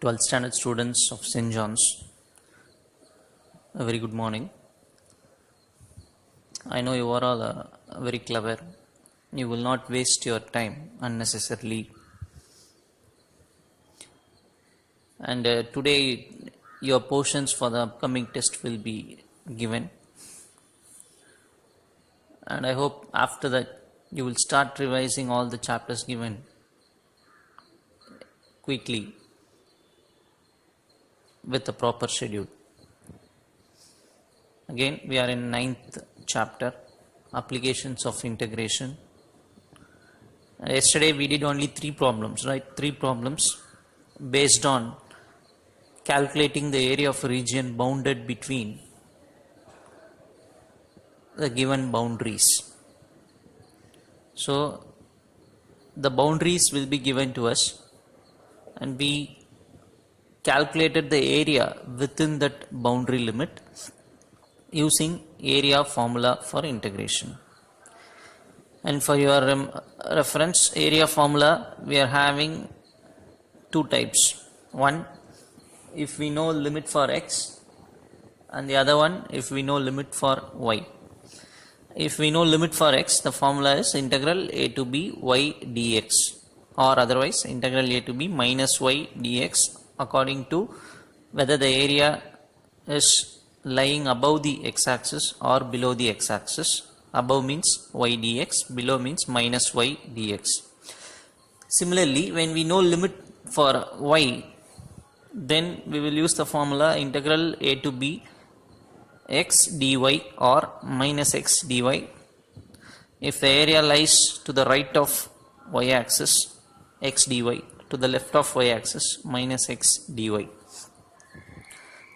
12th standard students of St. John's, a very good morning. I know you are all very clever. You will not waste your time unnecessarily. And today your portions for the upcoming test will be given. And I hope after that you will start revising all the chapters given quickly with a proper schedule. Again, we are in 9th chapter, applications of integration. Yesterday we did only 3 problems, right? 3 problems based on calculating the area of a region bounded between the given boundaries. So the boundaries will be given to us and we calculated the area within that boundary limit using area formula for integration. And for your reference, area formula, we are having 2 types. One, if we know limit for x, and the other one if we know limit for y. If we know limit for x, the formula is integral a to b y dx, or otherwise integral a to b minus y dx, according to whether the area is lying above the x-axis or below the x-axis. Above means y dx, below means minus y dx. Similarly, when we know limit for y, then we will use the formula integral a to b x dy or minus x dy. If the area lies to the right of y axis, x dy, to the left of y axis, minus x dy.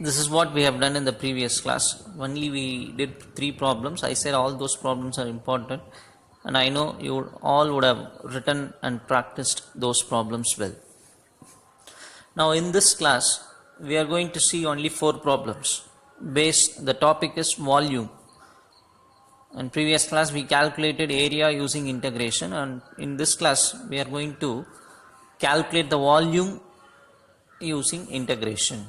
This is what we have done in the previous class. Only we did 3 problems. I said all those problems are important, and I know you all would have written and practiced those problems well. Now in this class we are going to see only 4 problems. The topic is volume. In previous class we calculated area using integration, and in this class we are going to calculate the volume using integration.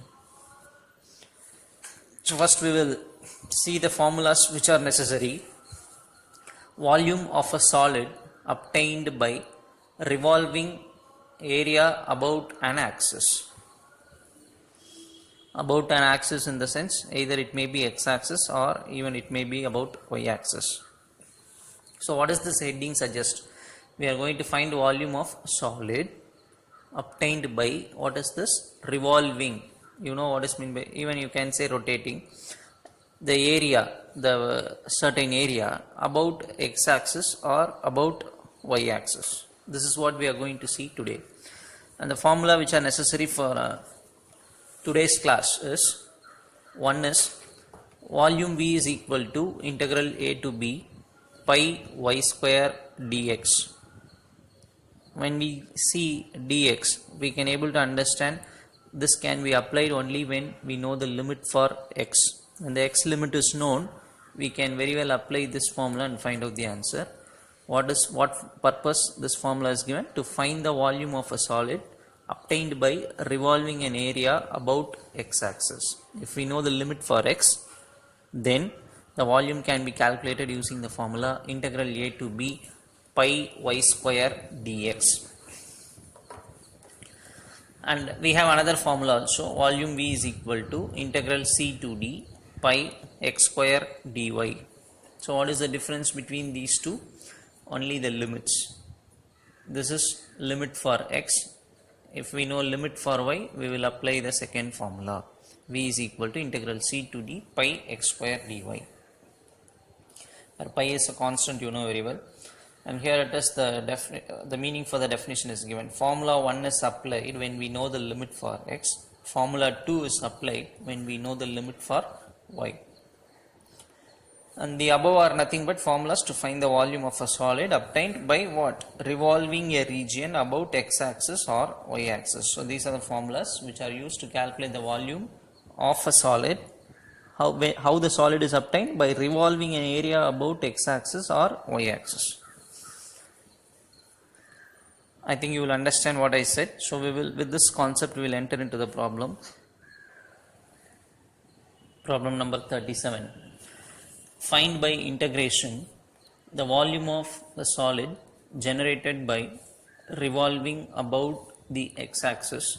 So first we will see the formulas which are necessary. Volume of a solid obtained by revolving area about an axis. About an axis in the sense either it may be x-axis or even it may be about y-axis. So what does this heading suggest? We are going to find volume of solid obtained by, what is this? Revolving. You know what is meant by, even you can say rotating, the area, the certain area about x-axis or about y-axis. This is what we are going to see today. And the formula which are necessary for today's class is, one is volume V is equal to integral a to b pi y square dx. When we see dx, we can able to understand this can be applied only when we know the limit for x. When the x limit is known, we can very well apply this formula and find out the answer. What purpose this formula is given? To find the volume of a solid obtained by revolving an area about x-axis. If we know the limit for x, then the volume can be calculated using the formula integral a to b pi y square dx. And we have another formula also, volume V is equal to integral c to d pi x square dy. So what is the difference between these two? Only the limits. This is limit for x. If we know limit for y, we will apply the second formula. V is equal to integral c to d pi x square dy. Where pi is a constant, you know very well. And here it is the meaning for the definition is given. Formula 1 is applied when we know the limit for x. Formula 2 is applied when we know the limit for y. And the above are nothing but formulas to find the volume of a solid obtained by what? Revolving a region about x-axis or y-axis. So these are the formulas which are used to calculate the volume of a solid. How the solid is obtained? By revolving an area about x-axis or y-axis. I think you will understand what I said. So we will, with this concept, we will enter into the problem. Problem number 37. Find by integration the volume of the solid generated by revolving about the x-axis,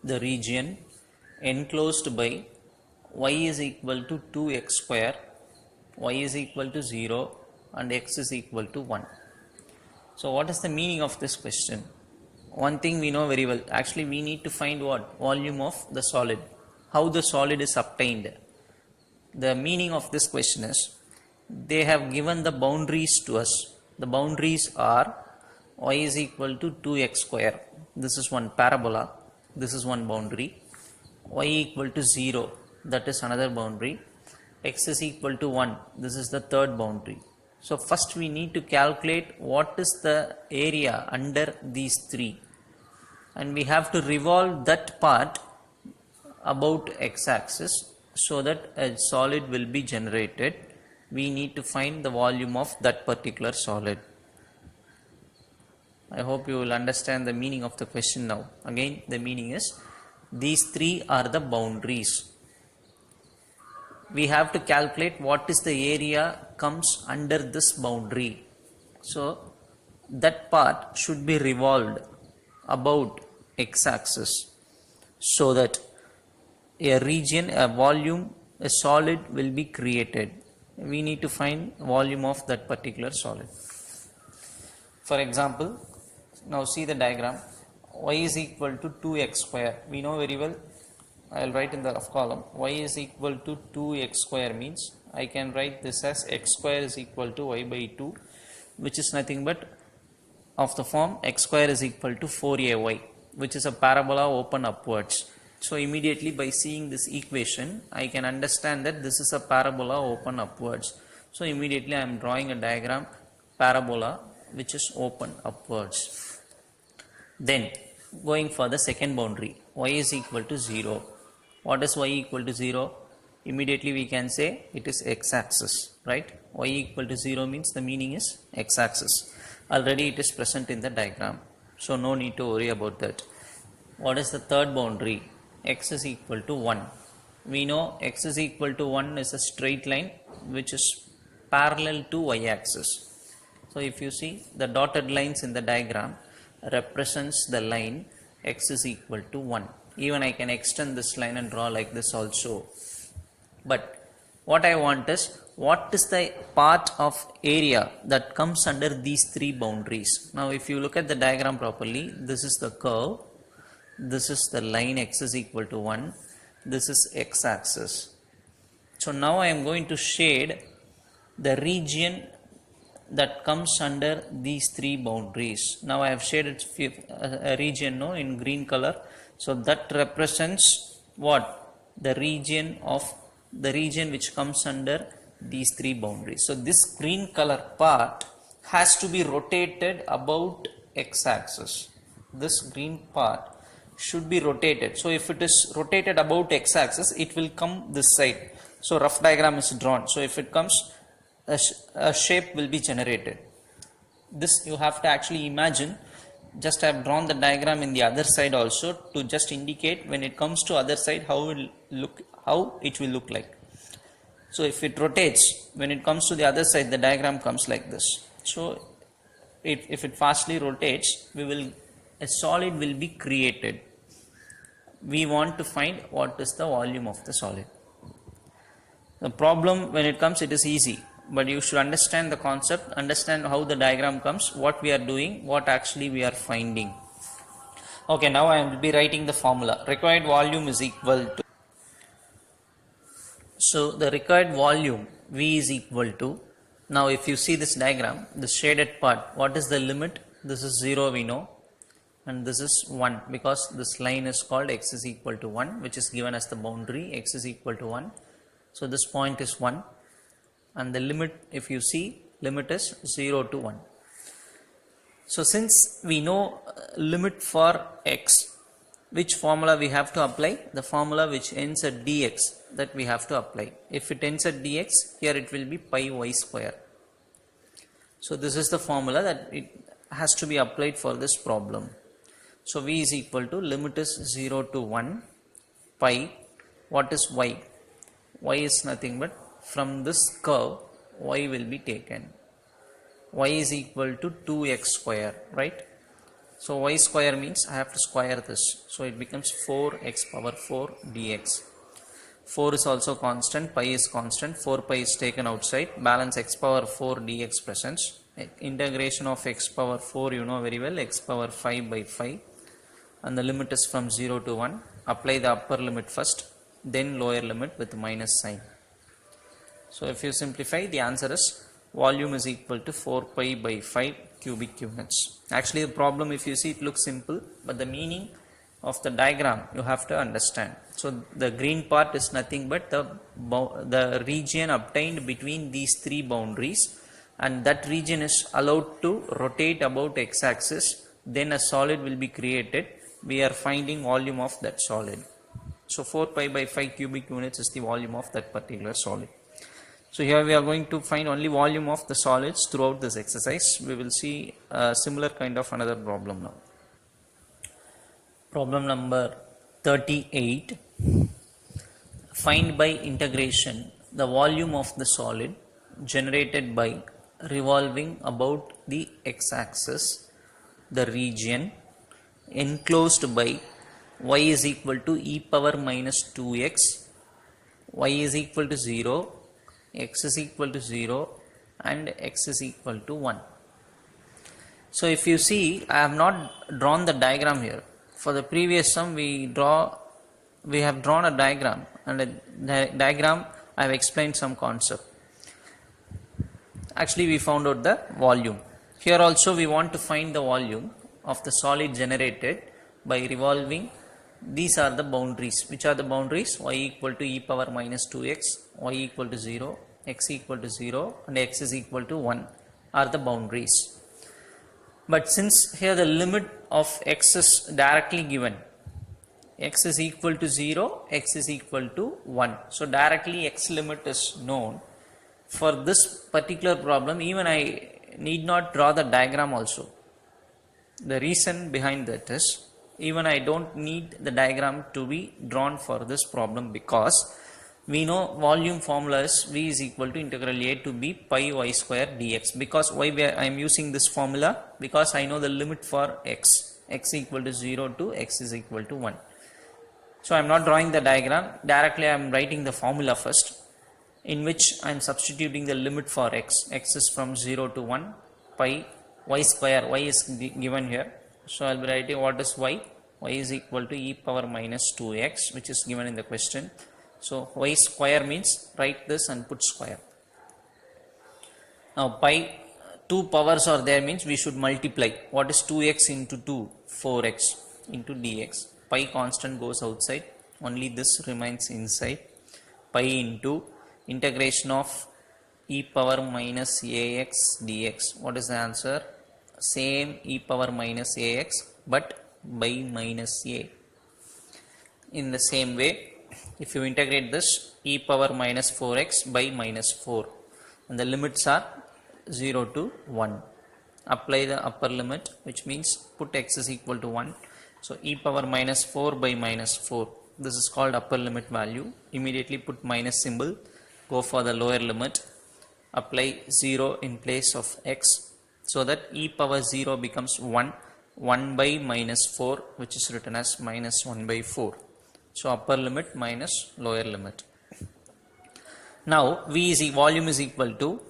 the region enclosed by y is equal to 2x square, y is equal to 0 and x is equal to 1. So what is the meaning of this question? One thing we know very well, actually we need to find what? Volume of the solid, how the solid is obtained. The meaning of this question is, they have given the boundaries to us. The boundaries are y is equal to 2x square, this is one parabola, this is one boundary, y equal to 0, that is another boundary, x is equal to 1, this is the third boundary. So first we need to calculate what is the area under these three, and we have to revolve that part about x-axis so that a solid will be generated. We need to find the volume of that particular solid. I hope you will understand the meaning of the question now. Again, the meaning is, these three are the boundaries. We have to calculate what is the area comes under this boundary. So that part should be revolved about x-axis so that a region, a volume, a solid will be created. We need to find volume of that particular solid. For example, now see the diagram. Y is equal to 2x square. We know very well, I will write in the rough column, y is equal to 2x square means I can write this as x square is equal to y by 2, which is nothing but of the form x square is equal to 4ay, which is a parabola open upwards. So immediately by seeing this equation, I can understand that this is a parabola open upwards. So immediately I am drawing a diagram, parabola which is open upwards. Then going for the second boundary, y is equal to 0. What is y equal to 0? Immediately we can say it is x-axis, right? Y equal to 0 means the meaning is x-axis. Already it is present in the diagram, so no need to worry about that. What is the third boundary? X is equal to 1. We know x is equal to 1 is a straight line which is parallel to y-axis. So if you see the dotted lines in the diagram represents the line x is equal to 1. Even I can extend this line and draw like this also. But what I want is, what is the part of area that comes under these three boundaries? Now if you look at the diagram properly, this is the curve, this is the line x is equal to 1, this is x-axis. So now I am going to shade the region that comes under these three boundaries. Now I have shaded a region in green color. So that represents what? The region which comes under these three boundaries. So this green color part has to be rotated about x-axis. This green part should be rotated. So if it is rotated about x-axis, it will come this side. So rough diagram is drawn. So if it comes, a shape will be generated. This you have to actually imagine. Just I have drawn the diagram in the other side also to just indicate when it comes to other side how it will look like. So if it rotates, when it comes to the other side, the diagram comes like this. So if it fastly rotates, a solid will be created. We want to find what is the volume of the solid. The problem when it comes, it is easy, but you should understand the concept, understand how the diagram comes, what we are doing, what actually we are finding. Okay, now I will be writing the formula. Required volume is equal to, so the required volume V is equal to, now if you see this diagram, the shaded part, what is the limit? This is 0 we know, and this is 1 because this line is called x is equal to 1, which is given as the boundary, x is equal to 1. So this point is 1, and the limit, if you see, limit is 0 to 1. So since we know limit for x, which formula we have to apply? The formula which ends at dx, that we have to apply. If it ends at dx, here it will be pi y square. So this is the formula that it has to be applied for this problem. So v is equal to limit is 0 to 1 pi. What is y? Y is nothing but from this curve y will be taken. Y is equal to 2x square, right? So y square means I have to square this. So it becomes 4x power 4 dx. 4 is also constant, pi is constant, 4 pi is taken outside, balance x power 4 dx presents. Integration of x power 4 you know very well, x power 5 by 5, and the limit is from 0 to 1. Apply the upper limit first, then lower limit with minus sign. So if you simplify, the answer is volume is equal to 4 pi by 5 cubic units. Actually the problem, if you see, it looks simple, but the meaning of the diagram you have to understand. So the green part is nothing but the region obtained between these three boundaries, and that region is allowed to rotate about x-axis, then a solid will be created. We are finding volume of that solid. So 4 pi by 5 cubic units is the volume of that particular solid. So here we are going to find only volume of the solids throughout this exercise. We will see a similar kind of another problem now. Problem number 38. Find by integration the volume of the solid generated by revolving about the x-axis the region enclosed by y is equal to e power minus 2x, y is equal to 0, x is equal to 0, and x is equal to 1. So if you see, I have not drawn the diagram here. For the previous sum we have drawn a diagram, and the diagram I have explained some concept. Actually we found out the volume. Here also we want to find the volume of the solid generated by revolving. These are the boundaries. Which are the boundaries? Y equal to e power minus 2x, y equal to 0, x equal to 0, and x is equal to 1 are the boundaries. But since here the limit of x is directly given, x is equal to 0, x is equal to 1. So directly x limit is known. For this particular problem, even I need not draw the diagram also. The reason behind that is, even I don't need the diagram to be drawn for this problem, because we know volume formula is v is equal to integral a to b pi y square dx. Because why I am using this formula? Because I know the limit for x equal to 0 to x is equal to 1. So I am not drawing the diagram, directly I am writing the formula first, in which I am substituting the limit for x is from 0 to 1 pi y square, y is given here. So I will be writing what is y is equal to e power minus 2x, which is given in the question. So y square means write this and put square. Now pi, 2 powers are there, means we should multiply. What is 2x into 2? 4x into dx. Pi constant goes outside, only this remains inside. Pi into integration of e power minus ax dx. What is the answer? Same e power minus ax, but by minus a. In the same way, if you integrate this, e power minus 4x by minus 4, and the limits are 0 to 1. Apply the upper limit, which means put x is equal to 1. So e power minus 4 by minus 4, this is called upper limit value. Immediately put minus symbol, go for the lower limit, apply 0 in place of x, so that e power 0 becomes 1 by minus 4, which is written as minus 1 by 4. So upper limit minus lower limit. Now volume is equal to,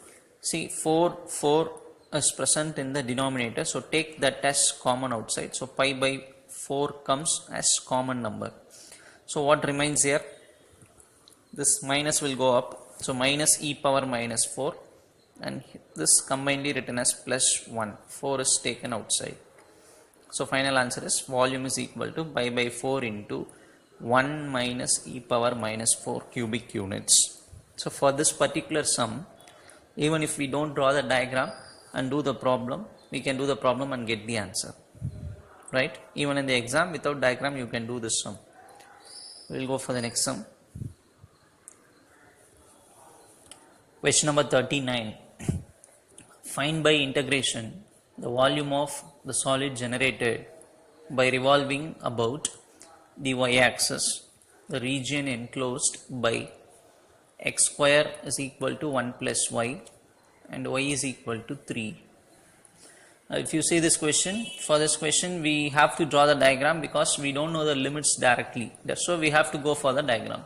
see, 4 is present in the denominator, so take that as common outside. So pi by 4 comes as common number. So what remains here? This minus will go up, so minus e power minus 4, and this combinedly written as plus 1. 4 is taken outside. So final answer is volume is equal to pi by 4 into 1 minus e power minus 4 cubic units. So for this particular sum, even if we don't draw the diagram and do the problem, we can do the problem and get the answer, right? Even in the exam, without diagram you can do this sum. We will go for the next sum. Question number 39. Find by integration the volume of the solid generated by revolving about the y-axis, the region enclosed by x square is equal to 1 plus y and y is equal to 3. If you see this question, for this question we have to draw the diagram because we don't know the limits directly. So we have to go for the diagram.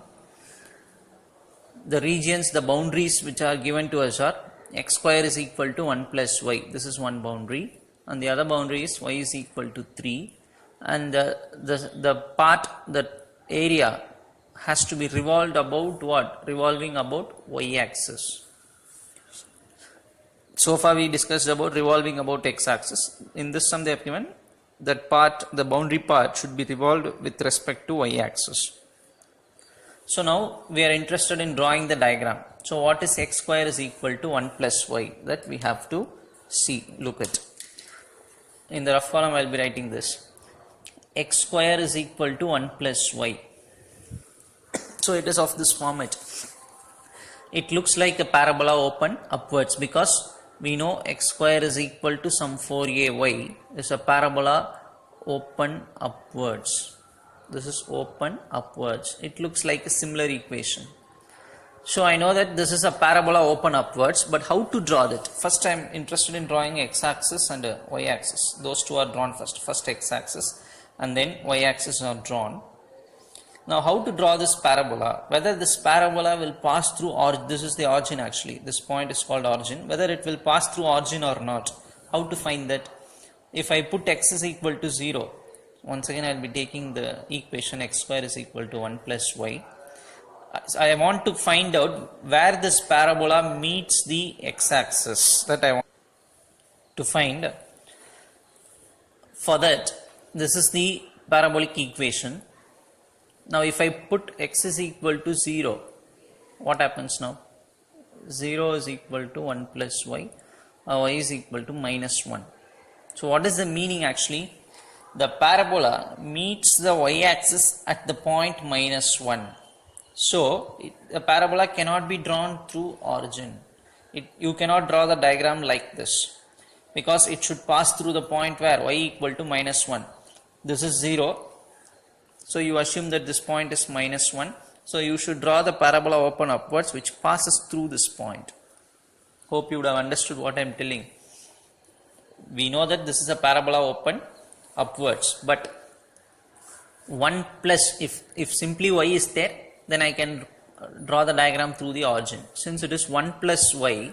The regions, the boundaries which are given to us are x square is equal to 1 plus y. This is one boundary, and the other boundary is y is equal to 3. And the part, the area has to be revolved about what? Revolving about y-axis. So far we discussed about revolving about x-axis. In this sum they have given that part, the boundary part should be revolved with respect to y-axis. So now we are interested in drawing the diagram. So what is x square is equal to 1 plus y? That we have to look at. In the rough column I will be writing this. X square is equal to 1 plus y. So it is of this format. It looks like a parabola open upwards because we know x square is equal to some 4ay is a parabola open upwards. This is open upwards. It looks like a similar equation. So I know that this is a parabola open upwards, but how to draw that? First I am interested in drawing x-axis and y-axis. Those two are drawn first. First x-axis and then y-axis are drawn. Now how to draw this parabola? Whether this parabola will pass through, or this is the origin actually. This point is called origin. Whether it will pass through origin or not. How to find that? If I put x is equal to 0, once again I will be taking the equation x square is equal to 1 plus y. I want to find out where this parabola meets the x-axis. That I want to find. For that, this is the parabolic equation. Now if I put x is equal to 0, what happens now? 0 is equal to 1 plus y, y is equal to minus 1. So what is the meaning actually? The parabola meets the y-axis at the point minus 1. So the parabola cannot be drawn through origin. You cannot draw the diagram like this because it should pass through the point where y equal to minus 1. This is 0. So you assume that this point is minus 1. So you should draw the parabola open upwards which passes through this point. Hope you would have understood what I am telling. We know that this is a parabola open upwards, but 1 plus, if simply y is there, then I can draw the diagram through the origin. Since it is 1 plus y,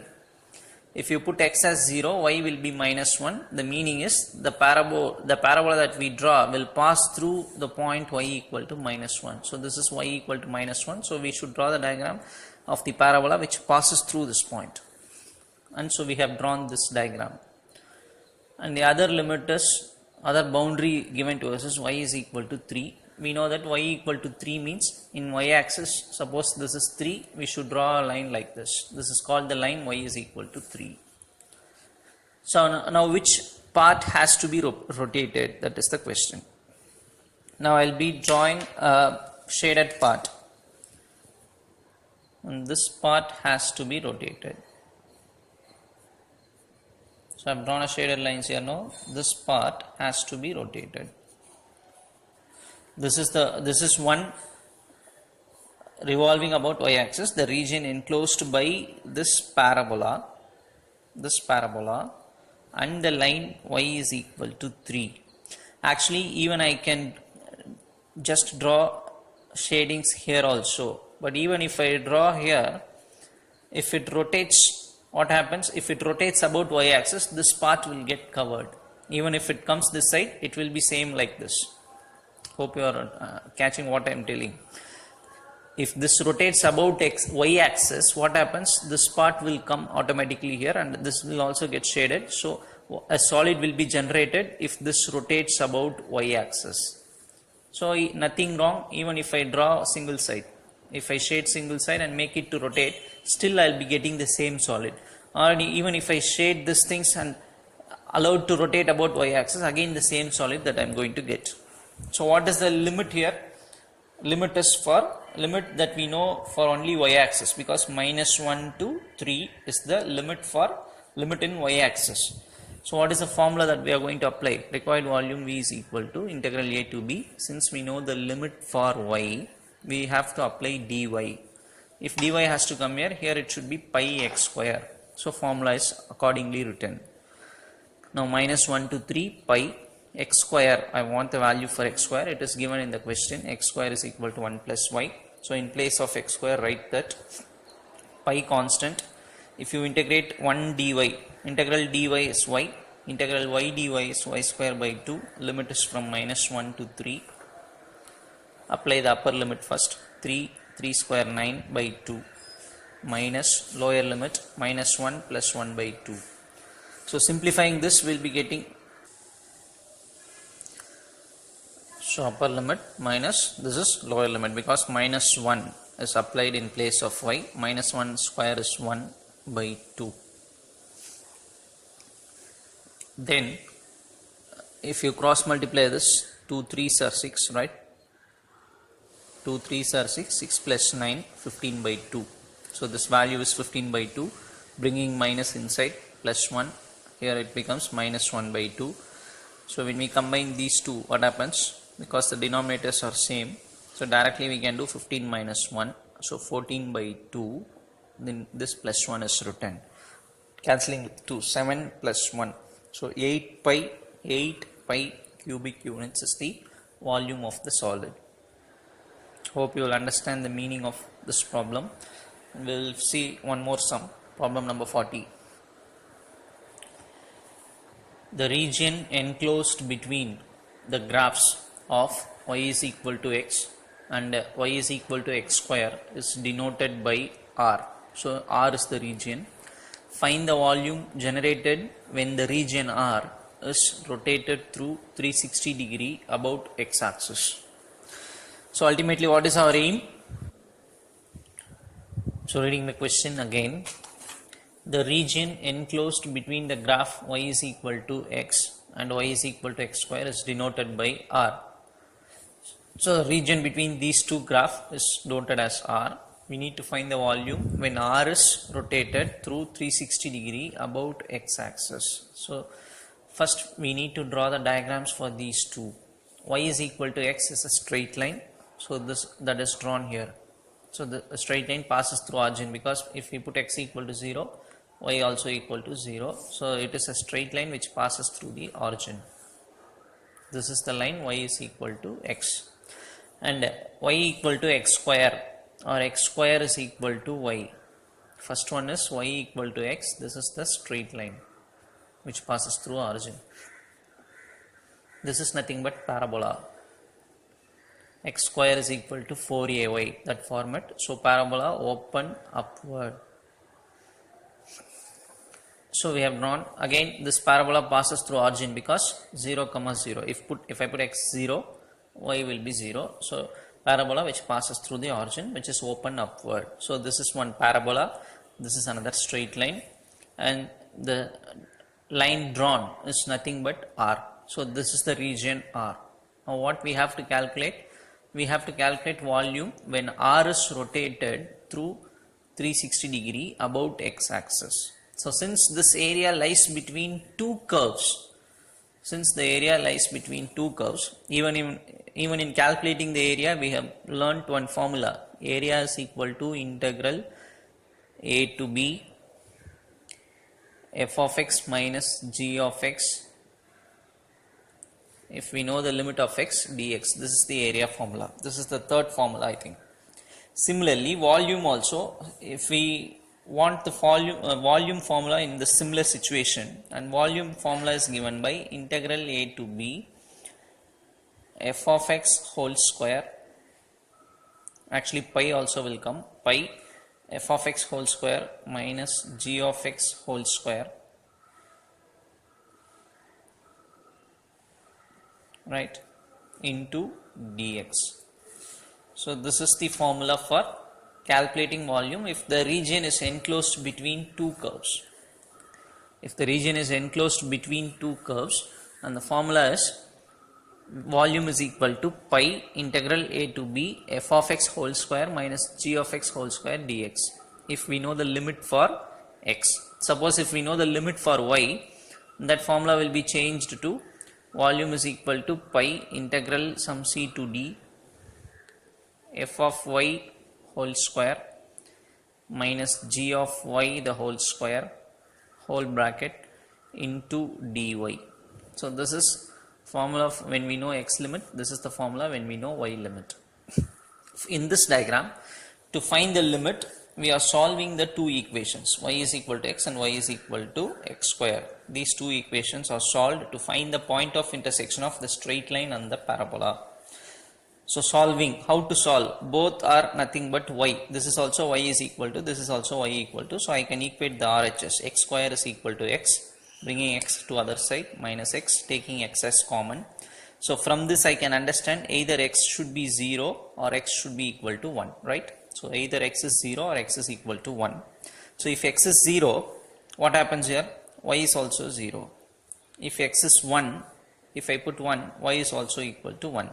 if you put x as 0, y will be minus 1. The meaning is the parabola that we draw will pass through the point y equal to minus 1. So this is y equal to minus 1. So we should draw the diagram of the parabola which passes through this point. And so we have drawn this diagram. And the other limit is, other boundary given to us is y is equal to 3. We know that y equal to 3 means in y-axis, suppose this is 3, we should draw a line like this. This is called the line y is equal to 3. So now which part has to be rotated? That is the question. Now I will be drawing a shaded part. And this part has to be rotated. So I have drawn a shaded lines here now. This part has to be rotated. This is one revolving about y-axis, the region enclosed by this parabola, and the line y is equal to 3. Actually, even I can just draw shadings here also. But even if I draw here, if it rotates, what happens? If it rotates about y-axis, this part will get covered. Even if it comes this side, it will be same like this. Hope you are catching what I am telling. If this rotates about y-axis, what happens? This part will come automatically here and this will also get shaded. So a solid will be generated if this rotates about y-axis. So nothing wrong even if I draw a single side. If I shade single side and make it to rotate, still I will be getting the same solid. Or even if I shade these things and allowed to rotate about y-axis, again the same solid that I am going to get. So what is the limit here? Limit is for limit that we know for only y-axis, because minus 1 to 3 is the limit in y-axis. So what is the formula that we are going to apply? Required volume V is equal to integral A to B. Since we know the limit for y, we have to apply dy. If dy has to come here, it should be pi x square. So formula is accordingly written. Now minus 1 to 3 pi x square, I want the value for x square. It is given in the question. X square is equal to 1 plus y. So in place of x square, write that pi constant. If you integrate 1 dy, integral dy is y, integral y dy is y square by 2, limit is from minus 1 to 3. Apply the upper limit first, 3 square 9 by 2 minus lower limit minus 1 plus 1 by 2. So simplifying this, we will be getting, so upper limit minus, this is lower limit because minus 1 is applied in place of y, minus 1 square is 1 by 2. Then if you cross multiply this, 2 3s are 6, right? 2 3s are 6, 6 plus 9, 15 by 2. So this value is 15 by 2, bringing minus inside, plus 1, here it becomes minus 1 by 2. So when we combine these two, what happens? Because the denominators are same, so directly we can do 15 minus 1, so 14 by 2, then this plus 1 is written, cancelling with 2, 7 plus 1, so 8 pi cubic units is the volume of the solid. Hope you will understand the meaning of this problem. We will see one more sum, problem number 40. The region enclosed between the graphs of y is equal to x and y is equal to x square is denoted by R. So R is the region. Find the volume generated when the region R is rotated through 360 degree about x axis. So ultimately, what is our aim? So reading the question again, the region enclosed between the graph y is equal to x and y is equal to x square is denoted by R. So the region between these two graphs is denoted as R. We need to find the volume when R is rotated through 360 degree about x axis. So first we need to draw the diagrams for these two. Y is equal to x is a straight line. So that is drawn here. So the straight line passes through origin, because if we put x equal to 0, y also equal to 0. So it is a straight line which passes through the origin. This is the line y is equal to x. And y equal to x square, or x square is equal to y. First one is y equal to x. This is the straight line which passes through origin. This is nothing but parabola. X square is equal to 4ay, that format. So parabola open upward. So we have drawn, again this parabola passes through origin because 0, 0. If I put x 0, y will be 0. So parabola which passes through the origin, which is open upward. So this is one parabola, this is another straight line, and the line drawn is nothing but R. So this is the region R. Now what we have to calculate? We have to calculate volume when R is rotated through 360 degree about x axis. So since this area lies between two curves, even in calculating the area, we have learnt one formula. Area is equal to integral a to b f of x minus g of x, if we know the limit of x dx. This is the area formula. This is the third formula, I think. Similarly, volume also, if we want the volume formula in the similar situation, and volume formula is given by integral a to b f of x whole square, actually pi also will come, pi f of x whole square minus g of x whole square, right, into dx. So this is the formula for calculating volume if the region is enclosed between two curves. If the region is enclosed between two curves, and the formula is volume is equal to pi integral a to b f of x whole square minus g of x whole square dx. If we know the limit for x, suppose if we know the limit for y, That formula will be changed to volume is equal to pi integral sum c to d f of y whole square minus g of y the whole square whole bracket into dy. So this is formula when we know x limit, this is the formula when we know y limit. In this diagram, to find the limit, we are solving the two equations, y is equal to x and y is equal to x square. These two equations are solved to find the point of intersection of the straight line and the parabola. So solving, how to solve? Both are nothing but y. This is also y is equal to, this is also y equal to. So I can equate the RHS. X square is equal to x, bringing x to other side, minus x, taking x as common. So from this I can understand either x should be 0 or x should be equal to 1, right? So either x is 0 or x is equal to 1. So if x is 0, what happens here? Y is also 0. If x is 1, if I put 1, y is also equal to 1.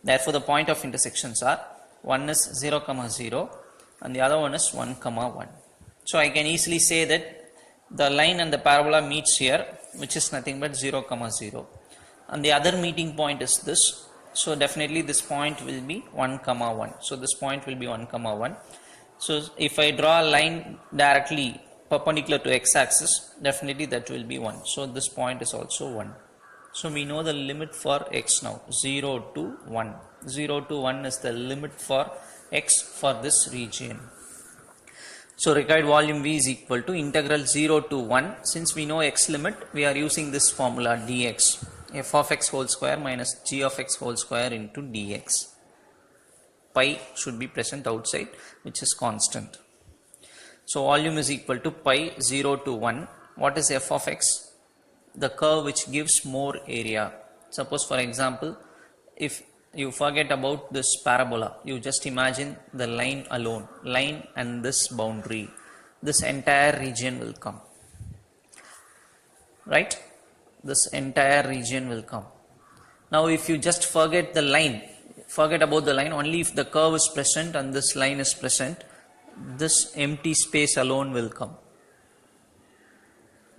Therefore, the point of intersections are one is 0, 0 and the other one is 1, 1. So I can easily say that the line and the parabola meets here, which is nothing but 0, 0. And the other meeting point is this. So definitely this point will be 1, 1. So this point will be 1, 1. So if I draw a line directly perpendicular to x-axis, definitely that will be 1. So this point is also 1. So we know the limit for x now, 0 to 1. 0 to 1 is the limit for x for this region. So required volume V is equal to integral 0 to 1. Since we know x limit, we are using this formula dx. F of x whole square minus g of x whole square into dx. Pi should be present outside, which is constant. So volume is equal to pi 0 to 1. What is f of x? The curve which gives more area. Suppose for example, if you forget about this parabola, you just imagine the line alone, line and this boundary, this entire region will come, right? This entire region will come. Now if you just forget the line, forget about the line, only if the curve is present and this line is present, this empty space alone will come,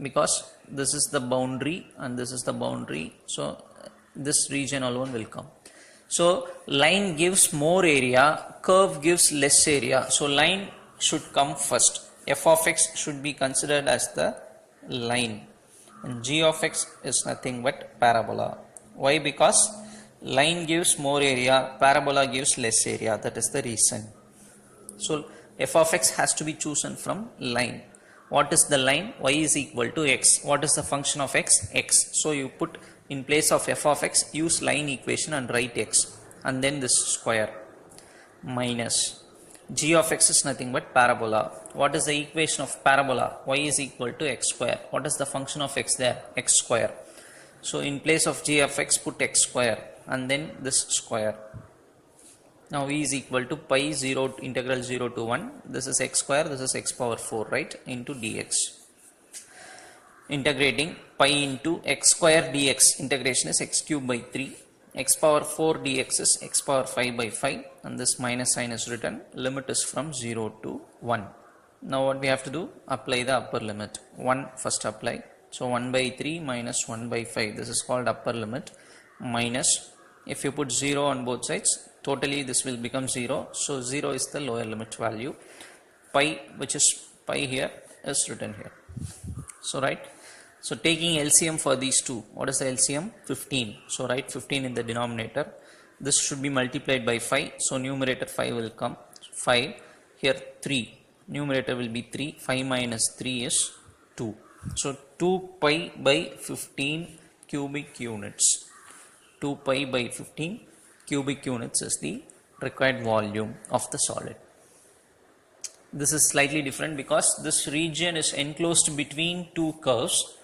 because this is the boundary and this is the boundary. So this region alone will come. So line gives more area, curve gives less area. So line should come first. F of x should be considered as the line and g of x is nothing but parabola. Why? Because line gives more area, parabola gives less area. That is the reason. So f of x has to be chosen from line. What is the line? Y is equal to x. What is the function of x? X. So you put in place of f of x, use line equation and write x and then this square minus g of x is nothing but parabola. What is the equation of parabola? Y is equal to x square. What is the function of x there? X square. So in place of g of x, put x square and then this square. Now V is equal to pi 0 integral 0 to 1. This is x square, this is x power 4, right? Into dx. Integrating pi into x square dx. Integration is x cube by 3. X power 4 dx is x power 5 by 5. And this minus sign is written. Limit is from 0 to 1. Now what we have to do? Apply the upper limit. 1 first apply. So 1 by 3 minus 1 by 5. This is called upper limit. Minus, if you put 0 on both sides, totally this will become 0. So 0 is the lower limit value. Pi, which is pi here, is written here. So right. So taking LCM for these two. What is the LCM? 15. So write 15 in the denominator. This should be multiplied by 5. So numerator 5 will come. 5. Here 3. Numerator will be 3. 5 minus 3 is 2. So 2 pi by 15 cubic units. 2 pi by 15 cubic units is the required volume of the solid. This is slightly different because this region is enclosed between two curves.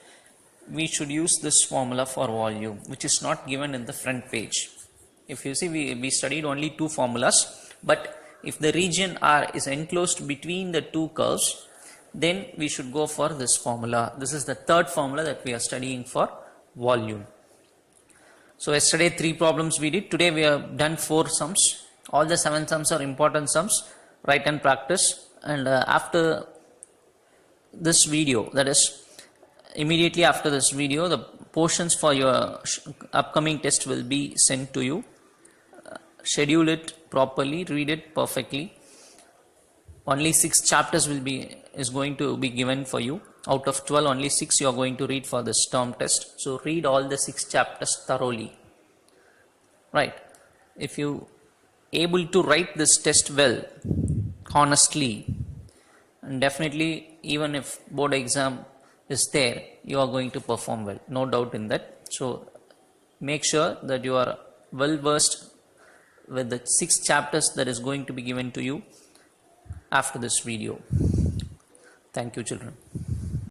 We should use this formula for volume, which is not given in the front page. If you see, we studied only two formulas, but if the region R is enclosed between the two curves, then we should go for this formula. This is the third formula that we are studying for volume. So yesterday 3 problems we did. Today we have done 4 sums. All the 7 sums are important sums. Write and practice. And after this video, that is, immediately after this video, the portions for your upcoming test will be sent to you. Schedule it properly, read it perfectly. Only 6 chapters is going to be given for you. Out of 12, only 6 you are going to read for this term test. So read all the 6 chapters thoroughly. Right. If you able to write this test well, honestly, and definitely, even if board exam is there, you are going to perform well, no doubt in that. So make sure that you are well versed with the 6 chapters that is going to be given to you after this video. Thank you, children.